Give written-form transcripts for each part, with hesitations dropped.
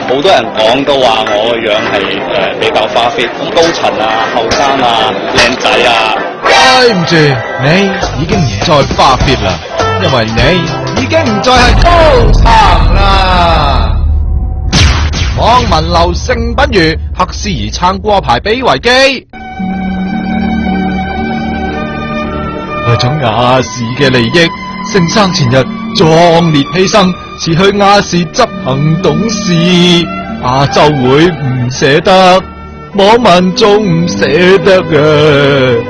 好多人講都話我個樣係比較花 fit，高層啊、後生啊、靚仔啊。對唔住，你已經唔再花 fit 啦，因為你已經唔再係高層啦。網民流性品如黑絲兒撐過排比維基，為咗亞視嘅利益，盛生前日壯烈犧牲，辭去亞視執行董事。亞洲會唔捨得，網民仲唔捨得啊！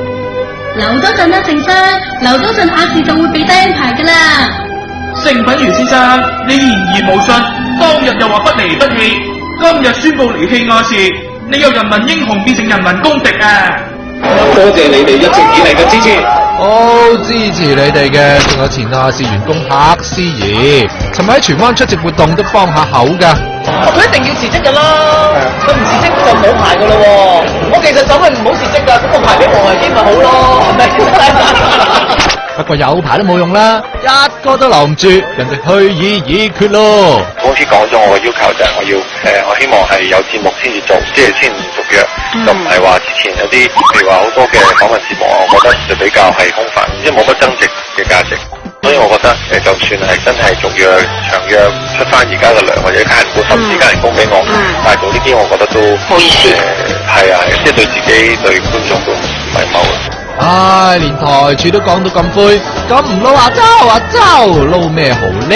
留多陣啦，盛生，留多陣亞視就會俾釘牌噶啦。盛品如先生，你言而無信，當日又話不離不棄，今日宣布離棄亞視，你由人民英雄變成人民公敵啊！多謝你哋一直以嚟嘅支持。好支持你哋嘅，仲有前亞視員工黑絲兒，尋日喺荃灣出席活動都幫下口噶。佢一定要辭職噶啦，佢唔辭職就冇牌噶咯喎。我其實就係唔好辭職噶，咁個牌俾黃維基咪好咯，係咪？不過有牌都冇用啦，一個都留唔住，人哋去已決咯。公司講咗我嘅要求就係我希望係有節目先至做，即係先續約，就唔係話之前有啲譬如話好多嘅訪問節目，我覺得就比較係空泛，即係冇乜增值嘅價值。所以我覺得就算係真係續約長約出翻而家嘅糧，或者加人工，甚至加人工俾我，但係做呢啲我覺得都好意思。係啊，即係對自己對觀眾都唔係謀。唉，連台柱都講到咁灰，咁唔撈阿周撈咩好呢？